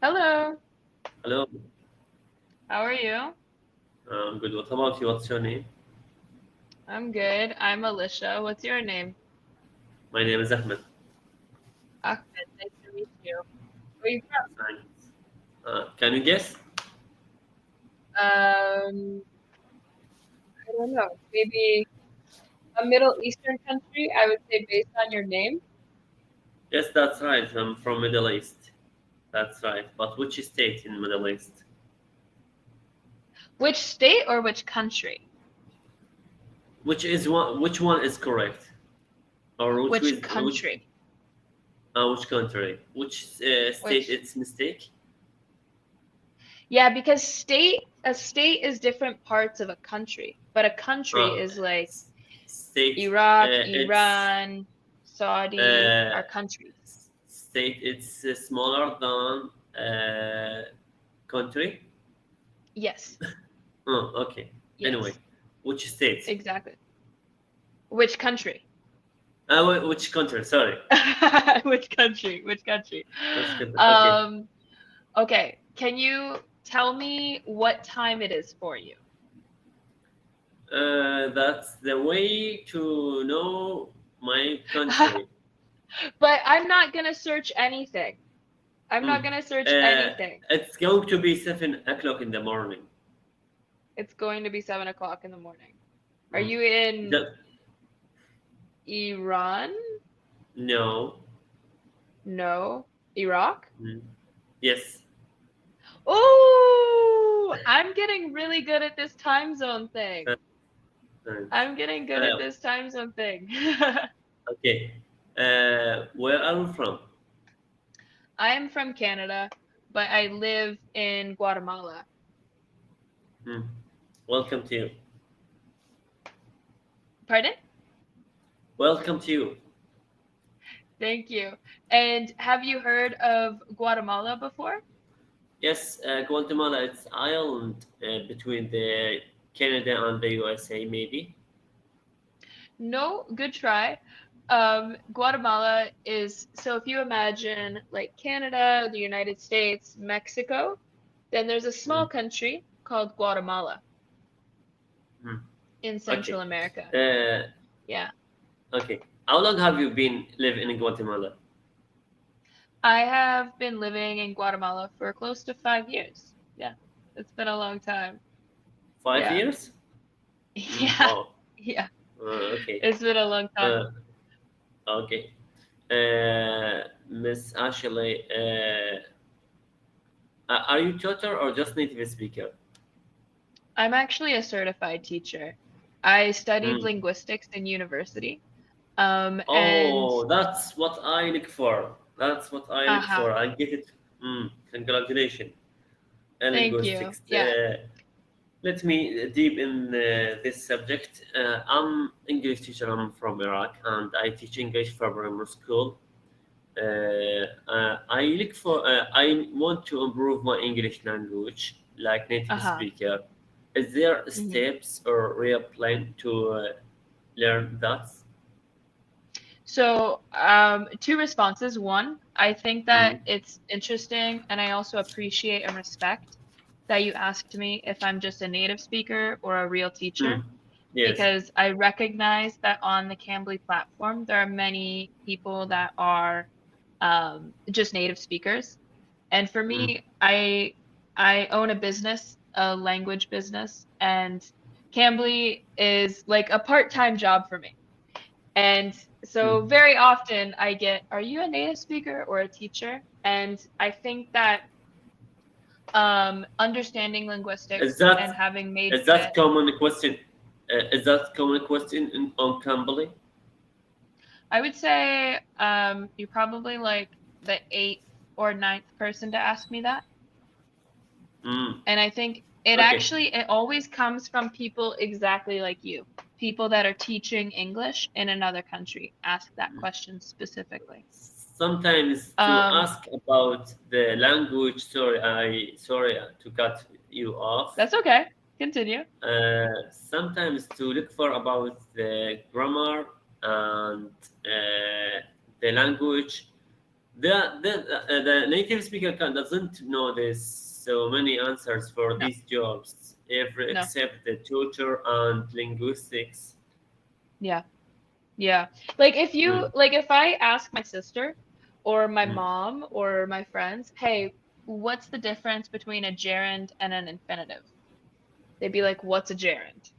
Hello, Hello, how are you? I'm good. What about you? What's your name? I'm good. I'm Alicia. What's your name? My name is Ahmed. Ahmed. Nice to meet you. Where are you Thanks. Can you guess? from? I don't know. Maybe a Middle Eastern country, I would say based on your name. Yes, that's right. I'm from Middle East. That's right. But which state in Middle East? Which state or which country? Which one is correct? Or Which country? which country? Which state? Which It's mistake. Yeah, because a state is different parts of a country, but a country Uh, is like s- State. Iraq, It's Iran, Saudi uh, are countries. State. It's smaller than country. Yes. Oh, okay. Anyway, Yes. which state? Exactly. Which country? Which country? Sorry. Which country? Which country? Which country? Okay. Um, okay. Can you tell me what time it is for you? That's the way to know my country. But I'm not gonna search anything. I'm not Hmm. gonna search Uh, anything. it's going to be 7 o'clock in the morning. It's going to be 7 o'clock in the morning. Are Hmm. you in The, Iran? no. No. Iraq? Hmm. Yes. Oh, I'm getting really good at this time zone thing. Uh, Thanks. I'm getting good at Uh, this time zone thing. okay. Where are you from? I am from Canada, but I live in Guatemala. Hmm. Welcome to you. Pardon? Welcome to you. Thank you. And have you heard of Guatemala before? Yes, Guatemala. It's island between the Canada and the USA, maybe. No, good try. Guatemala is so if you imagine like Canada, the United States, Mexico, then there's a Hmm. small country called Guatemala Hmm. in Central Okay. America. Uh, Yeah. okay. How long have you been living in Guatemala? I have been living in Guatemala for close to 5 years. Yeah. It's been a long time. Five Yeah. years? Yeah. Wow. Yeah. Okay. It's been a long time. Uh, okay. Miss Ashley, are you tutor or just native speaker? I'm actually a certified teacher. I studied Mm. linguistics in university. And Oh, that's what I look for. That's what I look uh-huh. for. I get it. Congratulations. Thank you. Linguistics. Yeah. Let me deep in this subject. I'm English teacher. I'm from Iraq, and I teach English for grammar school. I look for. I want to improve my English language, like native Uh-huh. speaker. Is there hmm steps or real plan to learn that? So, two responses. One, I think that Mm. it's interesting, and I also appreciate and respect that you asked me if I'm just a native speaker or a real teacher, Mm. Yes. because I recognize that on the Cambly platform, there are many people that are just native speakers. And for Mm. me, I own a business, a language business, and Cambly is like a part-time job for me. And so Mm. very often I get, are you a native speaker or a teacher? And I think that understanding Is linguistics and that having is majored that it, common question? Is that common question on Cambly? I would say you're probably like the eighth or ninth person to ask me that. Mm. And I think Okay. it always comes from people exactly like you. People that are teaching English in another country ask that question specifically. Sometimes to Um, ask about the language. Sorry to cut you off. that's okay. Continue. Sometimes to look for about the grammar and the language The native speaker doesn't know this so many answers for No, these jobs, every no. except the tutor and linguistics. Yeah. Yeah. Like if you Mm, like if I ask my sister or my mm, mom or my friends, "Hey, what's the difference between a gerund and an infinitive?" They'd be like, "What's a gerund?"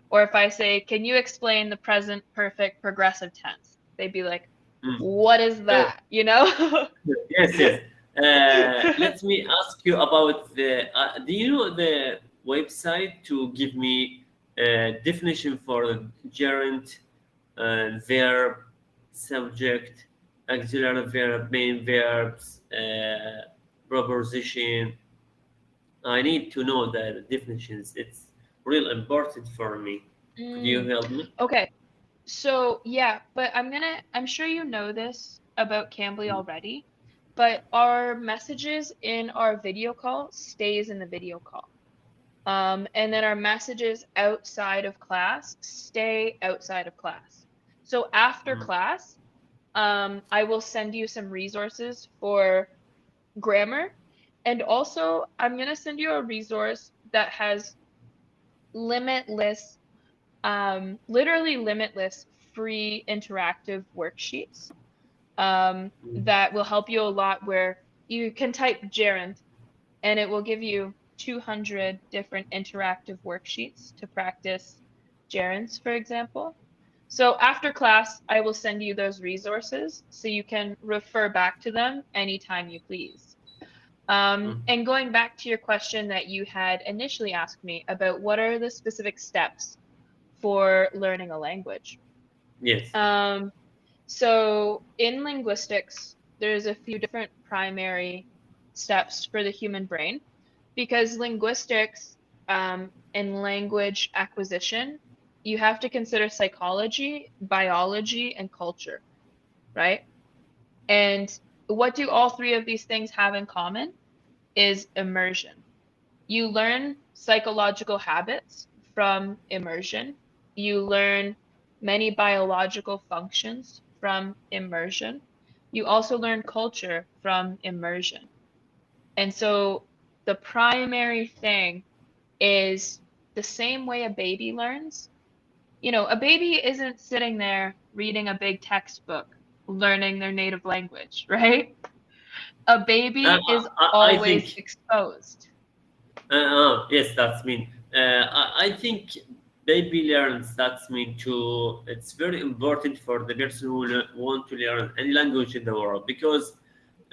Or if I say, "Can you explain the present perfect progressive tense?" They'd be like, mm. "What is Uh, that?" You know? yes, yes. Let me ask you about the. Do you know the website to give me a definition for gerund, verb, subject, auxiliary verb, main verbs, preposition? I need to know the definitions. It's real important for me. Could you Mm, help me? okay. So, yeah, but I'm sure you know this about Cambly Mm, already, but our messages in our video call stays in the video call. And then our messages outside of class stay outside of class. So after mm, class, I will send you some resources for grammar. And also, I'm going to send you a resource that has limitless, literally limitless free interactive worksheets mm, that will help you a lot where you can type gerund and it will give you 200 different interactive worksheets to practice gerunds, for example. So after class, I will send you those resources so you can refer back to them anytime you please. mm. And going back to your question that you had initially asked me about what are the specific steps for learning a language. Yes. Um, so in linguistics, there's a few different primary steps for the human brain because linguistics and language acquisition, you have to consider psychology, biology, and culture, right? And what do all three of these things have in common is immersion. You learn psychological habits from immersion. You learn many biological functions from immersion. You also learn culture from immersion. And so the primary thing is the same way a baby learns. You know, a baby isn't sitting there reading a big textbook, learning their native language, right? A Uh, baby is I always think exposed. yes, that's mean. I think baby learns. That's mean too. It's very important for the person who want to learn any language in the world because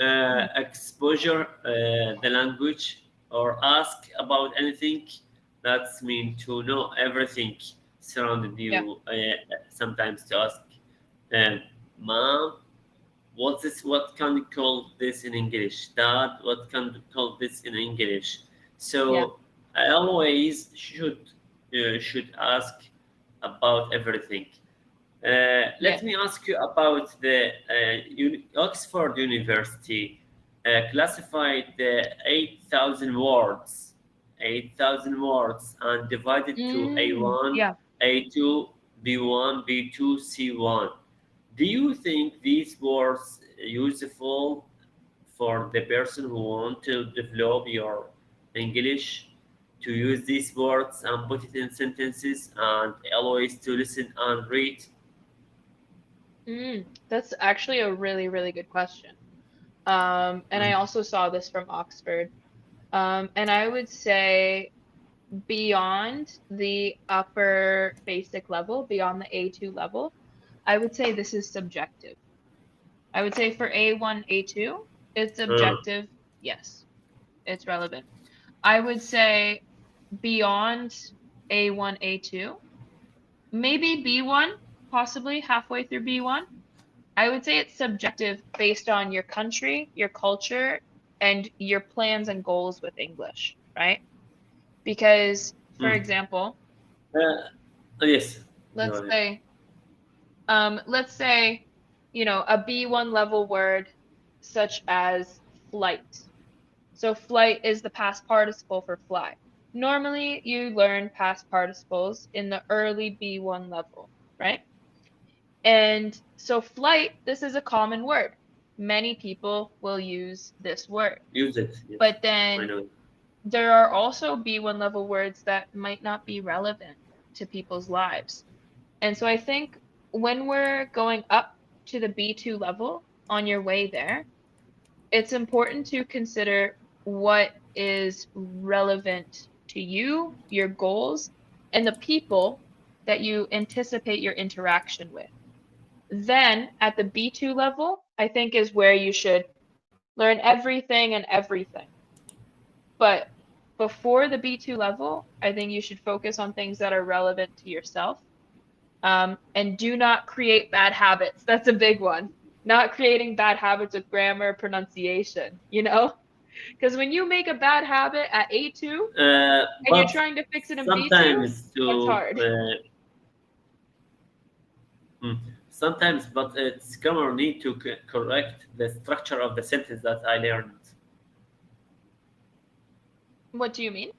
Mm, exposure the language or ask about anything. That's mean to know everything surrounded yeah, you. Sometimes to ask, um, mom, what's this? What can you call this in English? Dad, what can you call this in English? yeah, So I always should ask about everything. yeah. Let me ask you about the Oxford University classified the 8,000 words, 8,000 words, and divided to A1, Yeah. A2, B1, B2, C1. Do you think these words useful for the person who want to develop your English to use these words and put it in sentences and always to listen and read? That's actually a really, really good question. And I Mm, also saw this from Oxford. And I would say beyond the upper basic level, beyond the A2 level, I would say this is subjective. I would say for A1, A2, it's uh, objective. Yes, it's relevant. I would say beyond A1, A2, maybe B1, possibly halfway through B1. I would say it's subjective based on your country, your culture, and your plans and goals with English, right? Because, for mm. example, Yes. Go let's ahead. say, let's say, a B1 level word such as flight. So flight is the past participle for fly. Normally, you learn past participles in the early B1 level, right? And so flight, this is a common word. many people will use this word. Use it. Yes. But I then know. there are also B1 level words that might not be relevant to people's lives. And so I think when we're going up to the B2 level on your way there, it's important to consider what is relevant to you, your goals, and the people that you anticipate your interaction with. Then at the B2 level, I think is where you should learn everything and everything. But before the B2 level, I think you should focus on things that are relevant to yourself. And do not create bad habits. That's a big one. Not creating bad habits with grammar, pronunciation, you know? Because when you make a bad habit at A2 and you're But trying to fix it in B2, sometimes that's to hard. mm, sometimes, but it's grammar need to correct the structure of the sentence that I learned. What do you mean?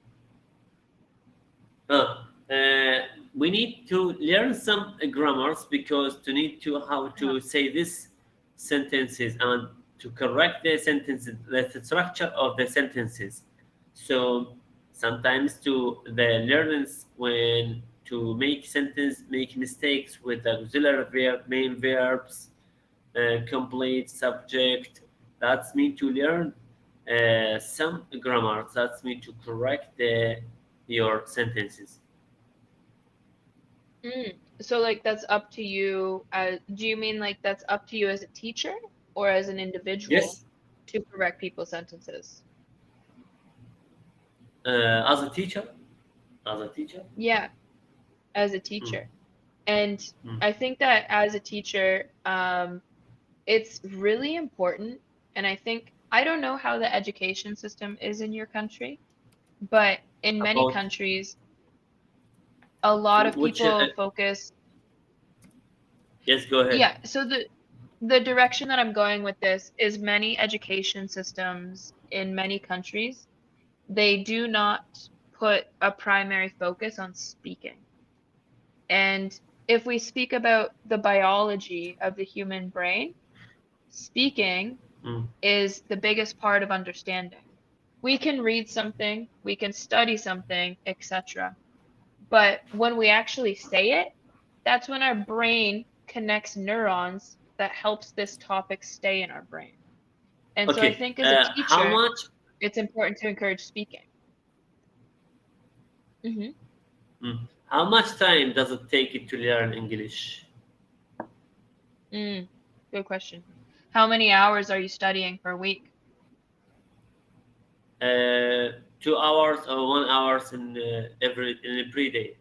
Uh, uh, we need to learn some grammars because to need to how Uh-huh. to say this sentences and to correct the sentences, the structure of the sentences. So sometimes to the learners when to make sentence make mistakes with the auxiliary verb, main verbs, complete subject. That's mean to learn some grammar. That's mean to correct your sentences. So like that's up to you do you mean like that's up to you as a teacher or as an individual Yes, to correct people's sentences? as a teacher, as a teacher. Yeah, as a Mm, teacher. And mm. I think that as a teacher, it's really important. And I think, I don't know how the education system is in your country, but in many About countries, a lot of which? people focus. Yes, go ahead. Yeah, so the direction that I'm going with this is many education systems in many countries, they do not put a primary focus on speaking. And if we speak about the biology of the human brain, speaking Mm. is the biggest part of understanding. We can read something, we can study something, etc. But when we actually say it, that's when our brain connects neurons that helps this topic stay in our brain. And so I Okay. think as a How teacher, much? it's important to encourage speaking. Hmm. How much time does it take you to learn English? Mm, good question. How many hours are you studying per week? 2 hours or 1 hours in every day.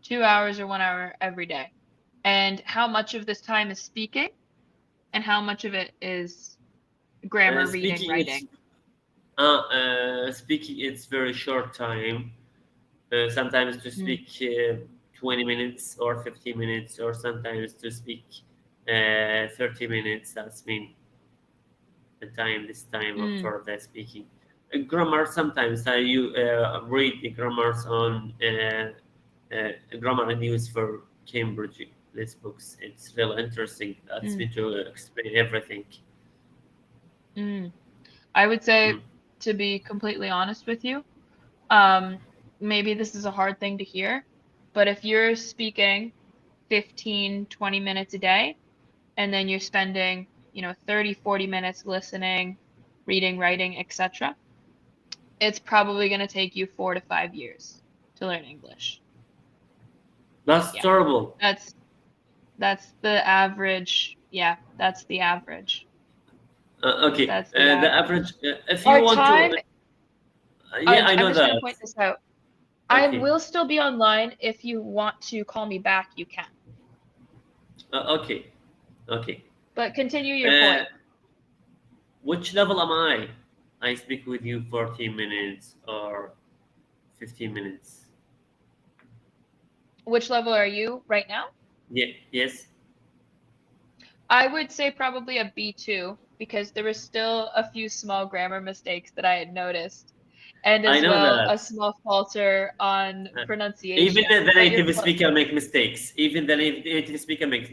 2 hours or 1 hour every day? And how much of this time is speaking and how much of it is grammar, reading, Speaking, it's writing? speaking. It's very short time. Sometimes to Mm, speak 20 minutes or 15 minutes, or sometimes to speak 30 minutes. That's mean the time. This time mm, for the speaking. Grammar. Sometimes I you read the grammars on grammar and news for Cambridge. These books. It's really interesting. That's mm, me to explain everything. mm. I would say, Mm. to be completely honest with you, um, maybe this is a hard thing to hear, but if you're speaking 15, 20 minutes a day, and then you're spending, 30, 40 minutes listening, reading, writing, etc., it's probably going to take you 4 to 5 years to learn English. That's Yeah, terrible. that's that's the average. Yeah, that's the average. Okay, That's the the average. average. If you Our want to, time, yeah, I I'm know just going to that. point this out. I Okay, will still be online. If you want to call me back, you can. okay, okay. But continue your Uh, point. which level am I? I speak with you 14 minutes or 15 minutes. Which level are you right now? Yeah, yes, I would say probably a B2 because there were still a few small grammar mistakes that I had noticed, and I as know well that. a small falter on Uh, even pronunciation. the But you're native close. speaker make mistakes. Even the native speaker make